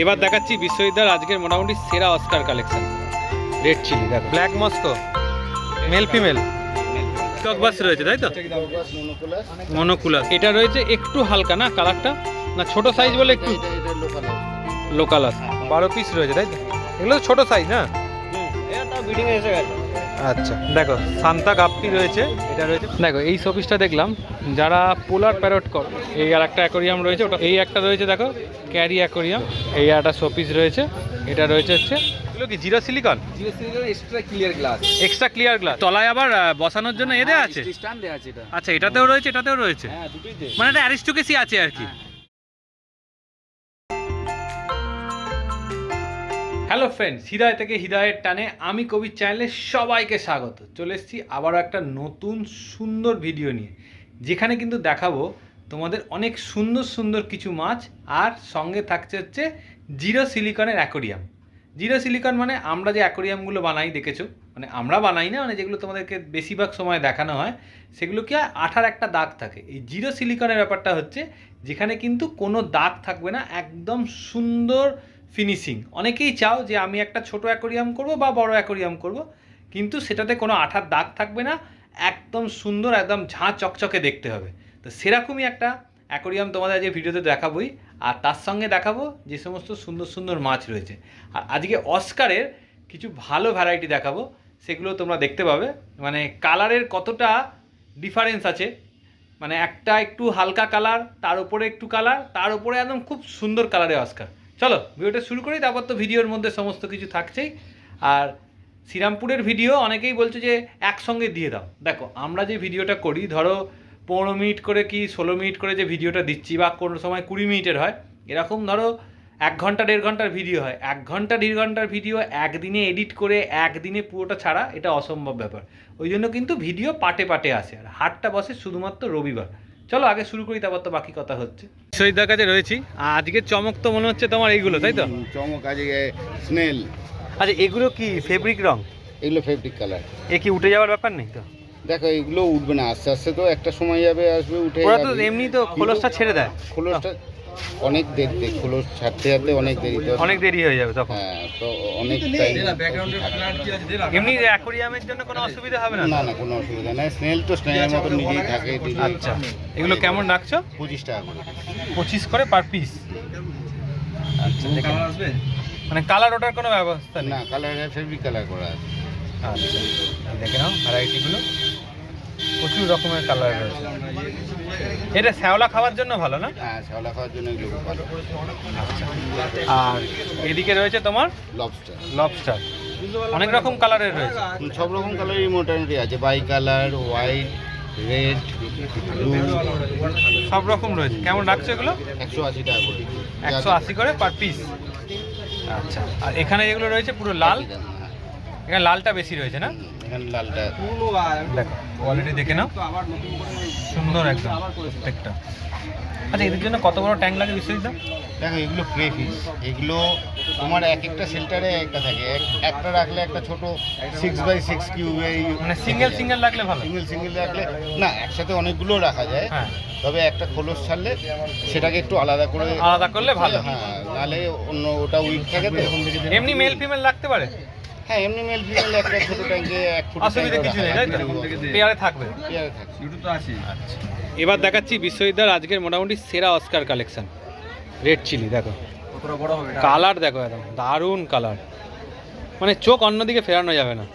এবার দেখাচ্ছি বিশ্ববিদ্যালয়ের আজকের মোটামুটি সেরা অস্কার কালেকশন। রেড চিলি দেখো, ব্ল্যাক মস্কো, মেল ফিমেল চকবাস রয়েছে, তাই তো? মনোকুলাস। এটা রয়েছে একটু হালকা না কালারটা, না ছোট সাইজ বলে একটু লোকাল আছে। 12 পিস রয়েছে, তাই তো? এগুলো তো ছোট সাইজ না? আচ্ছা দেখো, সান্তা গাপ্পি রয়েছে, এটা রয়েছে। দেখো এই শোপিসটা দেখলাম যারা পোলার প্যারট করে, এই আর একটা অ্যাকোরিয়াম রয়েছে, ওটা এই একটা রয়েছে দেখো ক্যারি অ্যাকোরিয়াম, এই একটা শোপিস রয়েছে, এটা রয়েছে হচ্ছে এগুলো কি zero silicon? Zero silicon extra clear glass. Extra clear glass. তলায় আবার বসানোর জন্য এদে আছে, স্ট্যান্ড দেয়া আছে এটা। আচ্ছা এটাতেও রয়েছে, এটাতেও রয়েছে, হ্যাঁ দুটোইতে, মানে এটা অ্যারিস্টোক্রেসি আছে আর কি। হ্যালো ফ্রেন্ডস, হৃদয় থেকে হৃদয়ের টানে আমি কবির চ্যানেলে সবাইকে স্বাগত। চলে এসেছি আবারও একটা নতুন সুন্দর ভিডিও নিয়ে, যেখানে কিন্তু দেখাবো তোমাদের অনেক সুন্দর সুন্দর কিছু মাছ, আর সঙ্গে থাকছে হচ্ছে জিরো সিলিকনের অ্যাকোরিয়াম। জিরো সিলিকন মানে আমরা যে অ্যাকোরিয়ামগুলো বানাই দেখেছো, মানে আমরা বানাই না, মানে যেগুলো তোমাদেরকে বেশিরভাগ সময় দেখানো হয় সেগুলো কি হয়, আঠার একটা দাগ থাকে। এই জিরো সিলিকনের ব্যাপারটা হচ্ছে যেখানে কিন্তু কোনো দাগ থাকবে না, একদম সুন্দর ফিনিশিং। অনেকেই চাও যে আমি একটা ছোট অ্যাকোরিয়াম করব বা বড় অ্যাকোরিয়াম করব, কিন্তু সেটাতে কোনো আঠার দাগ থাকবে না, একদম সুন্দর, একদম ঝাঁ চকচকে দেখতে হবে। তো সেরকমই একটা অ্যাকোরিয়াম তোমাদের যে ভিডিওতে দেখাবোই, আর তার সঙ্গে দেখাবো যে সমস্ত সুন্দর সুন্দর মাছ রয়েছে। আর আজকে অস্কারের কিছু ভালো ভ্যারাইটি দেখাবো, সেগুলো তোমরা দেখতে পাবে। মানে কালারের কতটা ডিফারেন্স আছে, মানে একটা একটু হালকা কালার, তার উপরে একটু কালার, তার উপরে একদম খুব সুন্দর কালারে অস্কার। চলো ভিডিওটা শুরু করি, তারপর তো ভিডিওর মধ্যে সমস্ত কিছু থাকছেই। আর শ্রীরামপুরের ভিডিও অনেকেই বলছে যে একসঙ্গে দিয়ে দাও। দেখো আমরা যে ভিডিওটা করি, ধরো 15 মিনিট করে কি 16 মিনিট করে যে ভিডিওটা দিচ্ছি, বা কোনো সময় 20 মিনিটের হয়, এরকম ধরো 1 ঘন্টা 1.5 ঘন্টার ভিডিও হয়। 1 ঘন্টা 1.5 ঘন্টার ভিডিও একদিনে এডিট করে একদিনে পুরোটা ছাড়া এটা অসম্ভব ব্যাপার। ওই জন্য কিন্তু ভিডিও পাটে পাটে আসে, আর হাটটা বসে শুধুমাত্র রবিবার। চলো আগে শুরু করি, তারপর তো বাকি কথা হচ্ছে। শহীদার কাছে রয়েছি, আজকের চমক তো মনে হচ্ছে তোমার এইগুলো, তাই তো? চমক আজকে স্নেল। আচ্ছা এগুলো কি ফেব্রিক রং? এগুলো ফেব্রিক কালার। এ কি উঠে যাওয়ার ব্যাপার নেই তো? দেখো এগুলো উঠবে না, আস্তে আস্তে তো একটা সময় যাবে, আসবে উঠে ওরা তো যাবে। এমনি তো খোলসটা ছেড়ে দেয়, খোলসটা অনেক দেরিতে, খোলস ছাড়তে ছাড়তে অনেক দেরি, তো অনেক দেরি হয়ে যাবে তখন। হ্যাঁ, তো অনেক টাইম। এমনি অ্যাকোরিয়ামের জন্য কোনো অসুবিধা হবে না? না না, কোনো অসুবিধা নেই। স্নেল তো স্নেলের মতো নিজেই থাকে। আচ্ছা এগুলো কেমন রাখছো? 25 টাকা করে। 25 করে পার পিস। আচ্ছা মানে কালার ওঠার কোনো ব্যবস্থা নেই? না, কালার ফেব্রিক কালার করা আছে। আচ্ছা দেখে নাও ভ্যারাইটিগুলো, প্রচুর রকমের কালার রয়েছে। এটা শ্যাওলা খাওয়ার জন্য ভালো না? হ্যাঁ, শ্যাওলা খাওয়ার জন্য এগুলো খুব ভালো। আচ্ছা, আর এদিকে রয়েছে তোমার লবস্টার। লবস্টার, অনেক রকম কালারের রয়েছে। সব রকম কালারই মোটামুটি আছে, bicolour, white, red, blue, সব রকম রয়েছে। কেমন রাখছো এগুলো? 180 টাকা করে। 180 করে পার পিস। আচ্ছা, আর এখানে যেগুলো রয়েছে পুরো লাল, এখানে লালটা বেশি রয়েছে না? এখানে লালটা দেখো কোয়ালিটি দেখে নাও, সুন্দর একদম প্রত্যেকটা। আচ্ছা এদের জন্য কত বড় ট্যাঙ্ক লাগে বিশ্বজিৎ? দেখো এগুলো ক্রে ফিশ, এগুলো তোমার এক একটা শেল্টারে একটা থাকে, একটা রাখলে একটা ছোট 6x6 কিউবে, মানে সিঙ্গেল সিঙ্গেল রাখলে ভালো? সিঙ্গেল রাখলে না, একসাথে অনেকগুলো রাখা যায়। হ্যাঁ, তবে একটা খোলস ছাড়লে সেটাকে একটু আলাদা করলে ভালো। হ্যাঁ, নাহলে অন্য ওটা উইক থাকে তো। এমনি মেল ফিমেল রাখতে পারে? হ্যাঁ, এমনি মেল ফিমেল একটা ছোট ট্যাঙ্কে 1 ফুট অসুবিধা কিছু নেই, তাই তো? পেয়ারে থাকবে। পেয়ারে থাকে। আচ্ছা এবার দেখাচ্ছি বিশ্ববিদ্যালয়ের আজকের মোটামুটি সেরা অস্কার কালেকশন। রেড চিলি দেখো, কালার দেখো একদম দারুণ কালার, মানে চোখ অন্যদিকে ফেরানো যাবে না।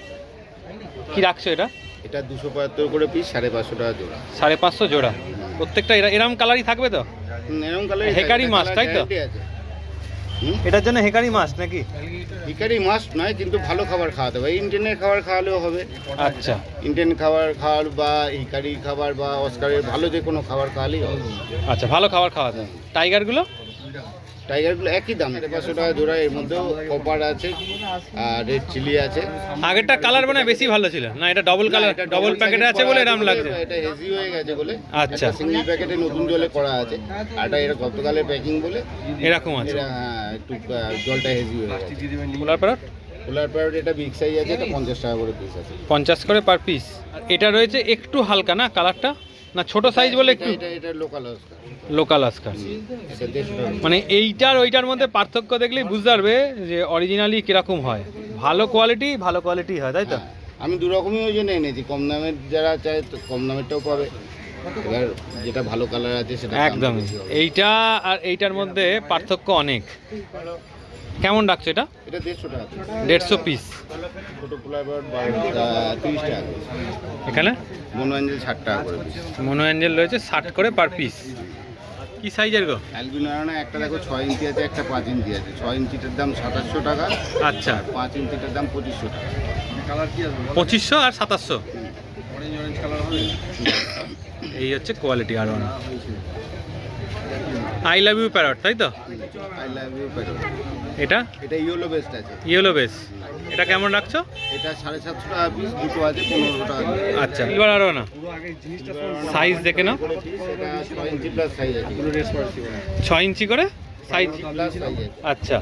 কি রাখছো এটা? এটা 275 করে পিস, 550 টাকা জোড়া। 550 জোড়া, প্রত্যেকটা এরকম কালারই থাকবে তো? এরকম কালার হেকারি মাছ, তাই তো? এটার জন্য হেকারি মাছ নাকি? হিকারি মাছ নয়, কিন্তু ভালো খাবার খাওয়াতে হবে। ইন্ডিয়ানের খাবার খাওয়ালেও হবে। আচ্ছা ইন্ডিয়ান খাবার বা হিকারি খাবার বা অস্কারের ভালো যে কোনো খাবার খাওয়ালেই হবে। আচ্ছা ভালো খাবার খাওয়াতে। টাইগারগুলো? টাইগারগুলো একই দাম, 500 টাকা জোড়া। এর মধ্যেও কপার আছে আর রেড চিলি আছে। আগেরটা কালার মানে বেশি ভালো ছিল না, এটা ডবল কালার, ডবল প্যাকেটে আছে বলে এরকম লাগছে। এটা হেভি হয়ে গেছে বলে। আচ্ছা সিঙ্গেল প্যাকেটে নতুন জলে করা আছে, আর এটা গতকালের প্যাকিং বলে এরকম আছে। হ্যাঁ, একটু জলটা হেভি হয়ে গেছে। পোলার প্যারট? পোলার প্যারট এটা বিগ সাইজ আছে, এটা 50 টাকা করে পিস আছে। 50 করে পার পিস। এটা রয়েছে একটু হালকা না কালারটা? না ছোট সাইজ বলে একটু এটা এটা লোকাল অস্কার, লোকাল আস্কার। এটা 150 টাকা। মানে এইটার ওইটার মধ্যে পার্থক্য দেখলেই বুঝতে পারবে যে অরিজিনালি কীরকম হয়। ভালো কোয়ালিটি হয়, তাই তো? হ্যাঁ, আমি দু রকমই ওই জন্য এনেছি, কম দামের যারা চায় তো কম দামেরটাও পাবে, এবার যেটা ভালো কালার আছে সেটা দাম একদমই। বেশি হবে। এইটা আর এইটার মধ্যে পার্থক্য অনেক। কেমন রাখছো এটা? এটা 150 টাকা, 150 পিস। ছোটো ফ্লাইবার 30 টাকা করে। এখানে মনো অ্যাঞ্জেল 60 টাকা করে পিস। মনো অ্যাঞ্জেল রয়েছে 60 করে পার পিস। কি সাইজের গো? অ্যালবিনো আয়না একটা দেখো 6 ইঞ্চি আছে, একটা 5 ইঞ্চি আছে। 6 ইঞ্চিটার দাম 2700 টাকা, আচ্ছা, 5 ইঞ্চিটার দাম 2500 টাকা। 2500 আর 2700। এই হচ্ছে কোয়ালিটি আর one. I love you parrot, তাই তো? I love you parrot. এটা এটা ইয়েলো বেস্ট আছে, ইয়েলো বেস। এটা কেমন রাখছো? এটা 750 টাকা পিস, দুটো আছে 1500 টাকা পিস। আচ্ছা, সিলভার আরও না সাইজ দেখে নাও। এটা 6 ইঞ্চি প্লাস সাইজ আছে, 6 ইঞ্চি করে সাইজ। প্লাস সাইজ আছে। আচ্ছা,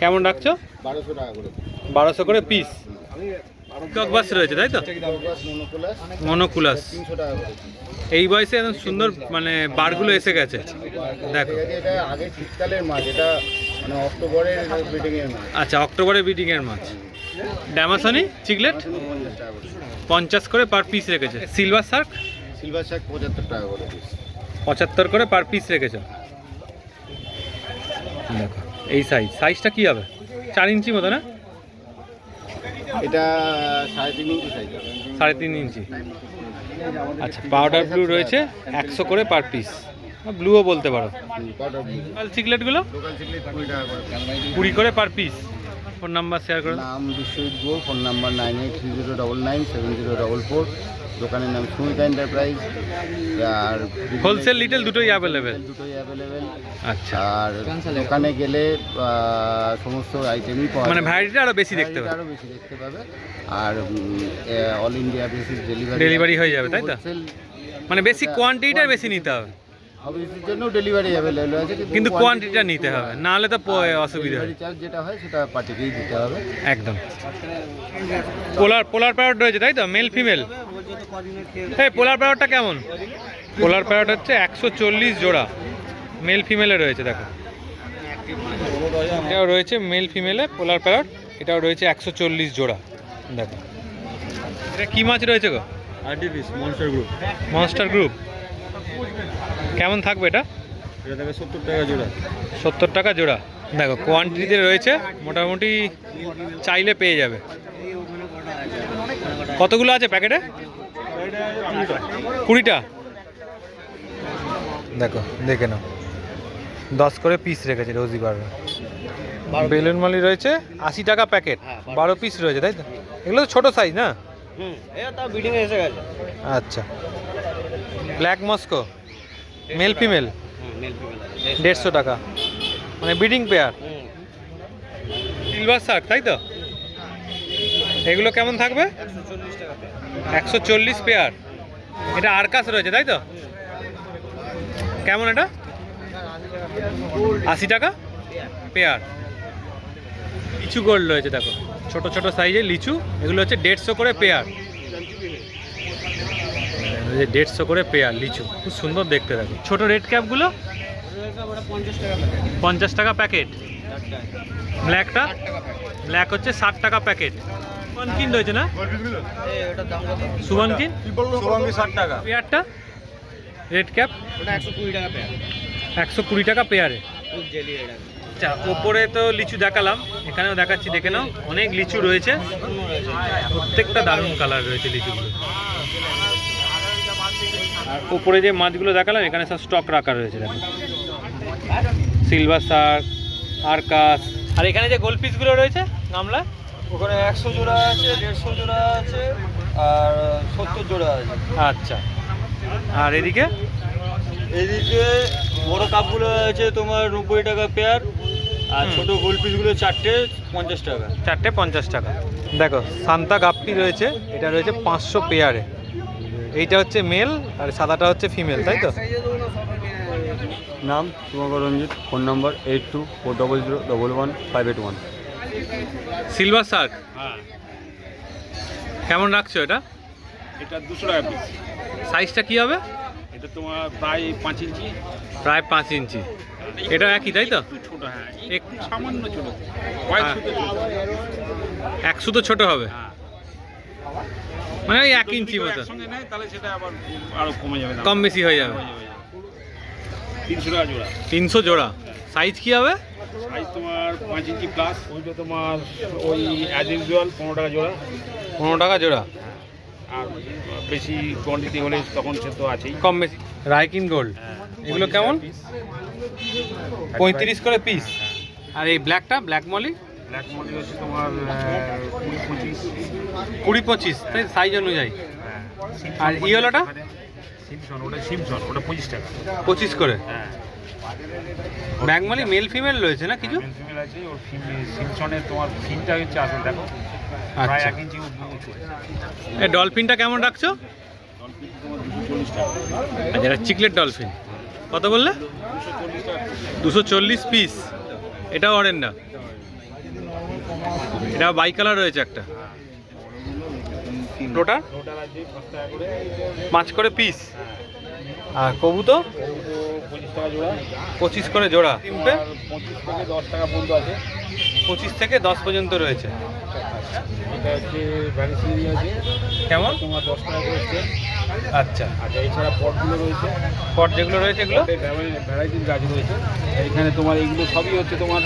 কেমন রাখছো? 1200 টাকা করে। 1200 করে পিস। ককবাস রয়েছে, তাই তো? ককবাস মনোকুলাস মনোকুলাস। 300 টাকা করে। এই বয়সে একদম সুন্দর মানে বারগুলো এসে গেছে, দেখো। ঠিক আছে, এটা আগে শীতকালের মাছ, এটা মানে অক্টোবরের ব্রিডিং এর মাছ। আচ্ছা, অক্টোবরে ব্রিডিংয়ের মাছ। ড্যামাসনি চিকলেট 50 টাকা করে। 50 করে পার পিস রেখেছে। সিলভার শার্ক সিলভার শার্ক 75 টাকা করে পিস। 75 করে পার পিস রেখেছে। দেখো এই সাইজটা কি হবে? 4 ইঞ্চি মতো না? এটা 3.5 ইঞ্চি সাইজ আছে। 3.5 ইঞ্চি। আচ্ছা, পাউডার ব্লু রয়েছে 100 করে পার পিস, ব্লুও বলতে পারো। Powder blue. লোকাল চিকলেটগুলো লোকাল চিকলেট 20 টাকা করে। 20 করে per piece. Phone number share করে দাও। নাম বিশ্বজিৎ গো, ফোন নাম্বার 9830997044। দোকানের নাম সুমিতা এন্টারপ্রাইজ। আর হোলসেল লিটেল দুটোই অ্যাভেলেবেল। দুটোই অ্যাভেলেবেল। আচ্ছা, আর দোকানে গেলে সমস্ত আইটেমই পাওয়া মানে যায়। ভ্যারাইটিটা আরো বেশি দেখতে পাবে। আরও বেশি দেখতে পাবে। আর অল ইন্ডিয়া বেসিস ডেলিভারি হয়ে যাবে, তাই তো? হোলসেল মানে বেশি কোয়ান্টিটিটা বেশি নিতে হবে, হবিসের জন্য ডেলিভারি অ্যাভেলেবল আছে, কিন্তু কোয়ান্টিটিটা নিতে হবে, না হলে তো অসুবিধা হয়। ডেলিভারি চার্জ যেটা হয় সেটা পার্টিকেই দিতে হবে। একদম। পোলার প্যারট রয়েছে, তাই তো? Male female. এই পোলার প্যারটটা কেমন? পোলার প্যারট হচ্ছে 140 জোড়া, মেল ফিমেলে রয়েছে। দেখো, এটাও রয়েছে মেল ফিমেলে পোলার প্যারট, এটাও রয়েছে 140 জোড়া। দেখো, এটা কি মাছ রয়েছে গো? আর্টিফিস মনস্টার গ্রুপ। Monster group. কেমন থাকবে এটা? এটা থেকে 70 টাকা জোড়া। 70 টাকা জোড়া। দেখো, কোয়ান্টিটিতে রয়েছে, মোটামুটি চাইলে পেয়ে যাবে। কতগুলো আছে প্যাকেটে? 20টা। দেখো, দেখে নাও, 10 করে পিস রেখেছে রোজি বাররা। বেলুন মালি রয়েছে 80 টাকা প্যাকেট, 12 পিস রয়েছে, তাই তো? এগুলো তো ছোটো সাইজ না? এটা তাও বিডিং এসে গেছে। আচ্ছা, black Moscow male female male female 150 টাকা, মানে ব্রিডিং পেয়ার। সিলভার শার্ক, তাই তো? এগুলো কেমন থাকবে? 140 পেয়ার। এটা আরকাস রয়েছে, তাই তো? কেমন এটা? 80 টাকা পেয়ার। লিচু গোল্ড রয়েছে, দেখো, ছোট ছোট সাইজের লিচু। এগুলো হচ্ছে 150 করে পেয়ার। 150 করে পেয়ার লিচু, খুব সুন্দর দেখতে। দেখো, ছোট রেড ক্যাপগুলো 50 টাকা প্যাকেট। ব্ল্যাকটা, ব্ল্যাক হচ্ছে 60 টাকা প্যাকেট। সুবানকিন রয়েছে না? সুবানকিন 60 টাকা। পেয়ারটা রেড ক্যাপ ওটা 120 টাকা পেয়ার। 120 টাকা পেয়ারে। খুব জেলি এটা। আচ্ছা, ওপরে তো লিচু দেখালাম, এখানেও দেখাচ্ছি, দেখে নাও। অনেক লিচু রয়েছে, প্রত্যেকটা দারুণ কালার রয়েছে লিচুগুলো। আর উপরে যে মাছগুলো দেখালাম, এখানে সব স্টক রাখা রয়েছে। দেখো, সিলভার শার্ক, আরকাস। আর এখানে যে গোল পিসগুলো রয়েছে গামলা, ওখানে 100 জোড়া আছে, 150 জোড়া আছে, আর 70 জোড়া আছে। আচ্ছা। আর এদিকে এদিকে বড় কাপগুলো আছে তোমার 90 টাকা পেয়ার, আর ছোট গোল পিসগুলো 4টে 50 টাকা। 4টে 50 টাকা। দেখো, সান্তা গাপ্পি রয়েছে, এটা রয়েছে 500 পেয়ারে। এইটা হচ্ছে মেল আর সাদাটা হচ্ছে ফিমেল, তাই তো? নাম শুভঙ্কর রঞ্জিত, ফোন নম্বর 8240011581। সিলভার শার্ক কেমন রাখছো এটা? এটা 200 টাকা পিস। সাইজটা কি হবে? এটা তোমার প্রায় 5 ইঞ্চি। প্রায় 5 ইঞ্চি। এটা একই তাই তো? একটু ছোট, হ্যাঁ এক সামান্য ছোট, কয়েক হ্যাঁ। সুতো ছোট। 1 সুতো ছোট হবে, হ্যাঁ, মানে ওই 1 যদি ইঞ্চি কেউ মতো, একসঙ্গে নেয় তাহলে সেটা আবার আরো কমে যাবে, দাম। কম বেশি হয়ে যাবে। 300 টাকা জোড়া। 300 জোড়া। সাইজ কি হবে? সাইজ তোমার 5 ইঞ্চি প্লাস। ওইটা তোমার ওই অ্যাজ ইউজুয়াল 15 টাকা জোড়া। 15 টাকা জোড়া। আর বেশি কোয়ান্টিটি হলে তখন সে তো আছেই। কম বেশি। রাইকিন গোল্ড হ্যাঁ, এগুলো কেমন? 35 করে পিস। হ্যাঁ। আর এই ব্ল্যাকটা, ব্ল্যাক মলি? ব্ল্যাক মলি হচ্ছে তোমার 20-25। 20-25 তাই সাইজ অনুযায়ী। হ্যাঁ। আর ইয়েলোটা? সিমসন, ওটা সিমসন, ওটা 25 টাকা। 25 করে। হ্যাঁ, ব্ল্যাক মলি মেল ফিমেল রয়েছে না কিছু? ফিমেল আছে। ওর সিমসনের তোমার ফিনটা হচ্ছে আসল, দেখো প্রায় আচ্ছা। 1 ইঞ্চি উঁচু আছে। এই ডলফিনটা কেমন রাখছো? ডলফিন তোমার 240 টাকা। আর যেটা চিকলেট ডলফিন কত বললে? 240 টাকা। 240 পিস। এটাও অরেন্ডা, এটা বাই কালার রয়েছে একটা। টোটাল টোটাল আছে 5 টাকা করে। 5 করে পিস। আর কবুতর? 25 টাকা জোড়া। 25 করে জোড়া। তিনটে আর 25 থেকে 10 টাকা পর্যন্ত আছে। 25 থেকে 10 পর্যন্ত রয়েছে। এটা হচ্ছে ভ্যানিসিলি আছে, কেমন? তোমার 10 টাকা করে স্টেপ। আচ্ছা, আচ্ছা, এছাড়া পটগুলো রয়েছে, পট যেগুলো রয়েছে এগুলো ভ্যারাইটির গাছ রয়েছে। এখানে তোমার এইগুলো সবই হচ্ছে তোমার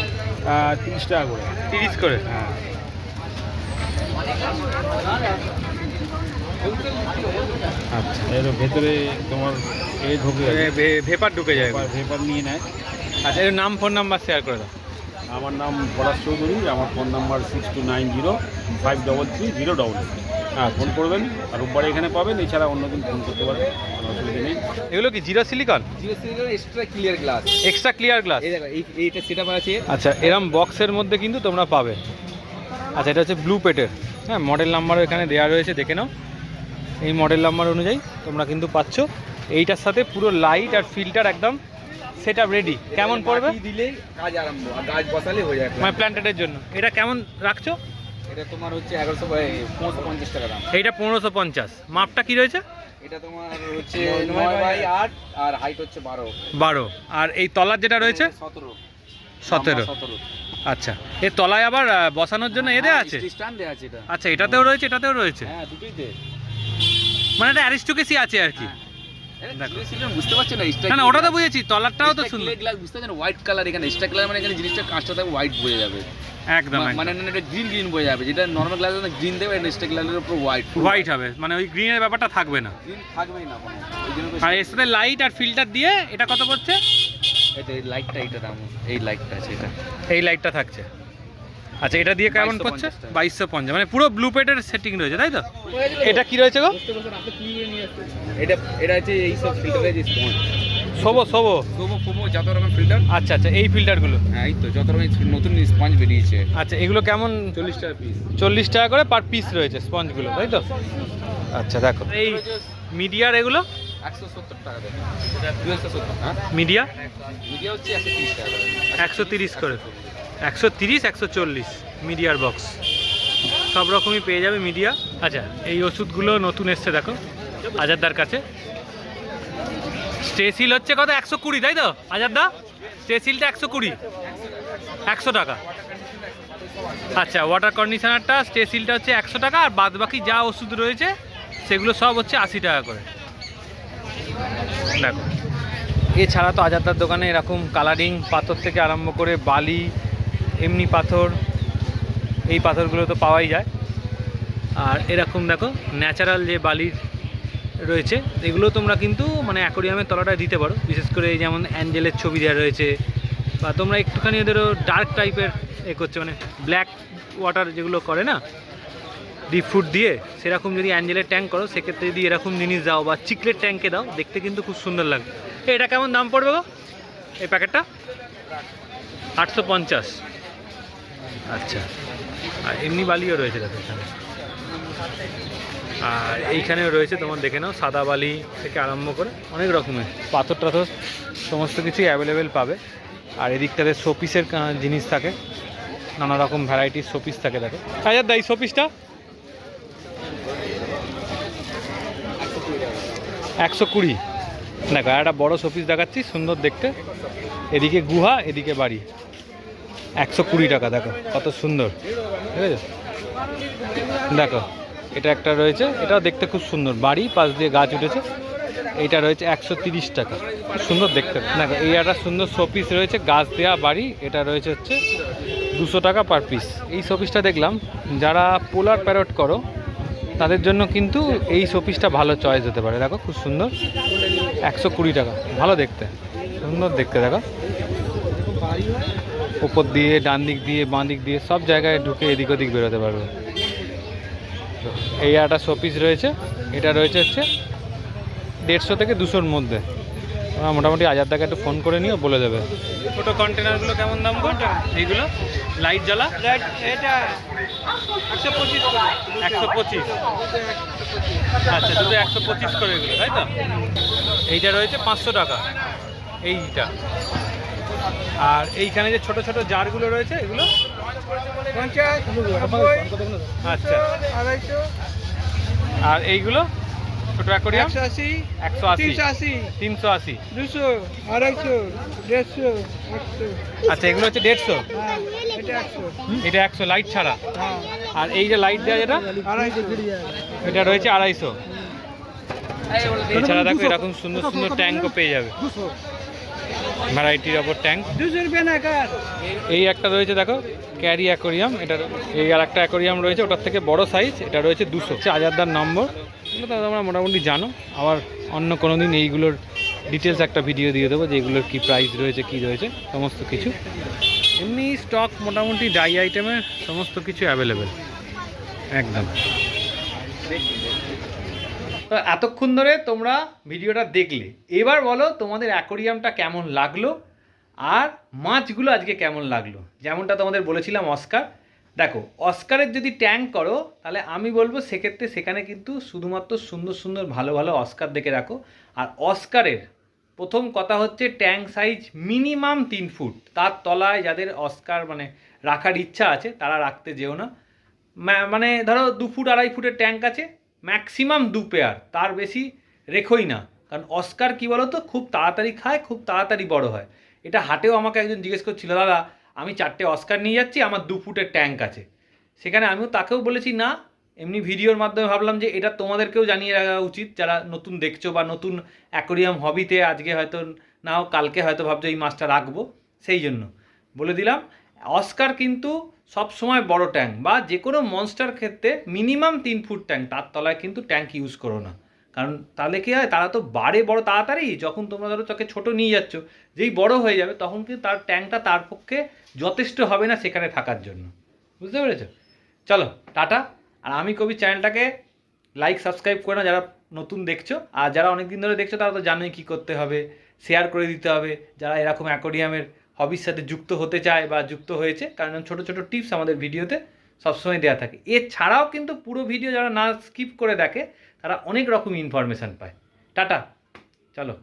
30 টাকা করে। 30 করে। হ্যাঁ, আচ্ছা, এর ভেতরে তোমার ঢুকে যাবে, ভেপার ঢুকে যায়। ভেপার নিয়ে নেয়। আচ্ছা, এর নাম, ফোন নাম্বার শেয়ার করে দাও। আমার নাম পলাশ চৌধুরী, আমার ফোন নাম্বার 6290533088। হ্যাঁ, ফোন করবেন। আর রোববারে এখানে পাবেন, এছাড়া অন্যদিন ফোন করতে পারেন, কোনো অসুবিধা নেই। এগুলো কি zero silicon? Extra clear glass. Extra clear glass. এই দেখো এইটা সেটআপ আছে। আচ্ছা, এরম বক্সের মধ্যে কিন্তু তোমরা পাবে। আচ্ছা, এটা হচ্ছে ব্লু পেটের। হ্যাঁ, মডেল নাম্বারও এখানে দেওয়া রয়েছে, দেখে নাও। এই মডেল নাম্বার অনুযায়ী তোমরা কিন্তু পাচ্ছ। এইটার সাথে পুরো লাইট আর ফিল্টার একদম সেট আপ রেডি। কেমন পড়বে? মাটি দিলেই কাজ আরম্ভ, আর গাছ বসালে হয়ে যায়। মানে প্ল্যান্টেডের জন্য এটা কেমন রাখছো? এটা তোমার হচ্ছে 1150 টাকা দাম। এইটা 1550। মাপটা কি রয়েছে? এটা তোমার হচ্ছে 9/8 আর হাইট হচ্ছে 12। আর এই তলার যেটা রয়েছে 17। 17। আচ্ছা, এর তলায় আবার বসানোর জন্য এদের আছে? স্ট্যান্ড দেয়া আছে এটা। আচ্ছা, এটাতেও রয়েছে, এটাতেও রয়েছে। হ্যাঁ, দুটোইতে। মানে এটা অ্যারিস্টোকেসি আছে আর কি। এটা দেখো। কি ছিল বুঝতে পারছো না? না না, ওটা তো বুঝেছি, তলারটাও তো সুন্দর। গ্লাস বুঝতে পারছো না? হোয়াইট কালার, এখানে এক্সট্রা কালার, মানে এখানে জিনিসটা কাঁচটা থাকবে হোয়াইট বোঝা যাবে। একদম মানে না, এটা গ্রিন বোঝা যাবে। যেটা নরমাল গ্লাস না, গ্রিন দেবে, এটা এক্সট্রা কালারের উপর হোয়াইট। হোয়াইট হবে, মানে ওই গ্রিনের ব্যাপারটা থাকবে না। গ্রিন থাকবেই না কোনো। ওই জন্য আর এর সাথে লাইট আর ফিল্টার দিয়ে এটা কত পড়ছে? এটা এই লাইটটা, এটা দাম, এই লাইটটা আছে এটা। এই লাইটটা থাকছে। আচ্ছা, এটা দিয়ে কেমন 2250 পড়ছে? টাকা। 2250। মানে পুরো ব্লু পেটের সেটিং রয়েছে, তাই তো? এটা কি রয়েছে গো? এটা এটা হচ্ছে এই সব ফিল্টারের যে স্পঞ্জ, শোবো সোমো ফোমো যত রকম ফিল্টার। আচ্ছা আচ্ছা, এই ফিল্টারগুলো। হ্যাঁ, এই তো যত রকম নতুন স্পঞ্জ বেরিয়েছে। আচ্ছা, এগুলো কেমন? 40 টাকা পিস। 40 টাকা করে পার পিস রয়েছে স্পঞ্জগুলো, তাই তো? আচ্ছা, দেখো এই মিডিয়ার এগুলো 170 টাকা দেবে। এটা 270। হ্যাঁ, মিডিয়া মিডিয়া হচ্ছে 130 টাকা করে। 130 করে। 130, 140 মিডিয়ার বক্স সব রকমই পেয়ে যাবে মিডিয়া। আচ্ছা, এই ওষুধগুলো নতুন এসছে, দেখো আজাদদার কাছে। স্টেসিল হচ্ছে কত? 120, তাই তো আজাদদা? স্টেসিলটা 120, 100 টাকা। আচ্ছা, ওয়াটার কন্ডিশনারটা স্টেসিলটা হচ্ছে 100 টাকা, আর বাদ বাকি যা ওষুধ রয়েছে সেগুলো সব হচ্ছে 80 টাকা করে। দেখো, এছাড়া তো আজাদদার দোকানে এরকম কালারিং পাথর থেকে আরম্ভ করে বালি, এমনি পাথর, এই পাথরগুলো তো পাওয়াই যায়। আর এরকম দেখো ন্যাচারাল যে বালির রয়েছে, এগুলো তোমরা কিন্তু মানে অ্যাকোরিয়ামের তলাটায় দিতে পারো। বিশেষ করে এই যেমন অ্যাঞ্জেলের ছবি দেওয়া রয়েছে, বা তোমরা একটুখানি ওদেরও ডার্ক টাইপের করছে, মানে ব্ল্যাক ওয়াটার যেগুলো করে না ডিপ ফুড দিয়ে, সেরকম যদি অ্যাঞ্জেলের ট্যাঙ্ক করো, সেক্ষেত্রে যদি এরকম জিনিস দাও বা চিকলেট ট্যাঙ্কে দাও, দেখতে কিন্তু খুব সুন্দর লাগবে। এটা কেমন দাম পড়বে গো এই প্যাকেটটা? 850। আচ্ছা, আর এমনি বালিও রয়েছে দেখো এখানে। আর এইখানেও রয়েছে, তোমার দেখে নাও, সাদা বালি থেকে আরম্ভ করে অনেক রকমের পাথর টাথর সমস্ত কিছুই অ্যাভেলেবেল পাবে। আর এদিকটাতে শোপিসের জিনিস থাকে, নানা রকম ভ্যারাইটির শোপিস থাকে। দেখো আজাদদা, এই শোপিসটা 120। দেখো একটা বড় শোপিস দেখাচ্ছি, সুন্দর দেখতে। এদিকে গুহা, এদিকে বাড়ি। 120 টাকা। দেখো কত সুন্দর, ঠিক আছে। দেখো এটা একটা রয়েছে, এটাও দেখতে খুব সুন্দর, বাড়ি পাশ দিয়ে গাছ উঠেছে। এইটা রয়েছে 130 টাকা, খুব সুন্দর দেখতে। দেখো এই একটা সুন্দর শোপিস রয়েছে, গাছ দেওয়া বাড়ি। এটা রয়েছে হচ্ছে 200 টাকা পার পিস। এই শোপিসটা দেখলাম, যারা পোলার প্যারট করো তাদের জন্য কিন্তু এই শোপিসটা ভালো চয়েস হতে পারে। দেখো খুব সুন্দর, 120 টাকা, ভালো দেখতে, সুন্দর দেখতে। দেখো উপর দিয়ে, ডান দিক দিয়ে, বাঁ দিক দিয়ে সব জায়গায় ঢুকে এদিক ওদিক বেরোতে পারবে। এই একটা শোপিস রয়েছে, এটা রয়েছে হচ্ছে 150 থেকে 200-র মধ্যে। তোমরা মোটামুটি আজাদদাকে একটু ফোন করে নিও, বলে দেবে। ছোটো কন্টেনারগুলো কেমন দাম কোনটা? এইগুলো লাইট জ্বালা এটা 125 করে। 125। আচ্ছা, দুটো 125 করে এগুলো, তাই তো? এইটা রয়েছে 500 টাকা এইটা। আর এইখানে যে ছোট ছোট জারগুলো রয়েছে এগুলো 50, 90, আচ্ছা। 250, আর এইগুলো ছোট অ্যাকোরিয়াম 180, 180, 380, 380। 200, 250, 150, 100। আচ্ছা, এগুলো হচ্ছে 150। হ্যাঁ, এটা 100। এটা 100 লাইট ছাড়া। হ্যাঁ, আর এই যে লাইট দেওয়া যেটা, 250। এটা রয়েছে 250। এছাড়া দেখো এরকম সুন্দর সুন্দর ট্যাঙ্কও পেয়ে যাবে, ভ্যারাইটির ওপর ট্যাঙ্ক। 200 रुपये ना कर। এই একটা রয়েছে দেখো ক্যারি অ্যাকোরিয়াম, এটা। এই আর একটা অ্যাকোরিয়াম রয়েছে, ওটার থেকে বড় সাইজ, এটা রয়েছে 200। আজাদদার নম্বর, এগুলো তো তোমরা মোটামুটি জানো। আবার অন্য কোনো দিন এইগুলোর ডিটেলস একটা ভিডিও দিয়ে দেবো, যে এগুলোর কী প্রাইস রয়েছে, কী রয়েছে সমস্ত কিছু। এমনি স্টক মোটামুটি ডাই আইটেমের সমস্ত কিছু অ্যাভেলেবেল একদম। তো এতক্ষণ ধরে তোমরা ভিডিওটা দেখলে, এবার বলো তোমাদের অ্যাকোরিয়ামটা কেমন লাগলো আর মাছগুলো আজকে কেমন লাগলো। যেমনটা তোমাদের বলেছিলাম অস্কার, দেখো অস্কারের যদি ট্যাঙ্ক করো তাহলে আমি বলবো সেক্ষেত্রে সেখানে কিন্তু শুধুমাত্র সুন্দর সুন্দর ভালো ভালো অস্কার দেখে রাখো। আর অস্কারের প্রথম কথা হচ্ছে ট্যাঙ্ক সাইজ মিনিমাম 3 ফুট, তার তলায় যাদের অস্কার মানে রাখার ইচ্ছা আছে তারা রাখতে যেও না। মানে ধরো 2 ফুট 2.5 ফুটের ট্যাঙ্ক আছে, ম্যাক্সিমাম 2 পেয়ার, তার বেশি রেখোই না। কারণ অস্কার কী বলো তো, খুব তাড়াতাড়ি খায়, খুব তাড়াতাড়ি বড় হয়। এটা হাটেও আমাকে একজন জিজ্ঞেস করছিল, দাদা আমি 4টে অস্কার নিয়ে যাচ্ছি, আমার 2 ফুটের ট্যাঙ্ক আছে। সেখানে আমিও তাকেও বলেছি না, এমনি ভিডিওর মাধ্যমে ভাবলাম যে এটা তোমাদেরকেও জানিয়ে রাখা উচিত, যারা নতুন দেখছো বা নতুন অ্যাকোরিয়াম হবিতে আজকে হয়তো নাও কালকে হয়তো ভাবছো এই মাছটা রাখবো, সেই জন্য বলে দিলাম। অস্কার কিন্তু সব সময় বড় ট্যাঙ্ক বা যে কোনো মনস্টার ক্ষেত্রে মিনিমাম 3 ফুট ট্যাঙ্ক, তার তলায় কিন্তু ট্যাঙ্ক ইউজ করো না। কারণ তাহলে কী হয়, তারা তো বাড়ে বড় তাড়াতাড়ি, যখন তোমরা ধরো তাকে ছোটো নিয়ে যাচ্ছ, যেই বড় হয়ে যাবে তখন কিন্তু তার ট্যাঙ্কটা তার পক্ষে যথেষ্ট হবে না সেখানে থাকার জন্য। বুঝতে পেরেছো? চলো টাটা। আর আমি কবি চ্যানেলটাকে লাইক সাবস্ক্রাইব করে না যারা নতুন দেখছো, আর যারা অনেক দিন ধরে দেখছো তারা তো জানোই কী করতে হবে, শেয়ার করে দিতে হবে। যারা এরকম অ্যাকোরিয়ামের হবির সাথে যুক্ত হতে চায় বা যুক্ত হয়েছে, কারণ ছোটো ছোটো টিপস আমাদের ভিডিওতে সবসময় দেওয়া থাকে। এছাড়াও কিন্তু পুরো ভিডিও যারা না স্কিপ করে দেখে তারা অনেক রকম ইনফরমেশান পায়। টাটা, চলো।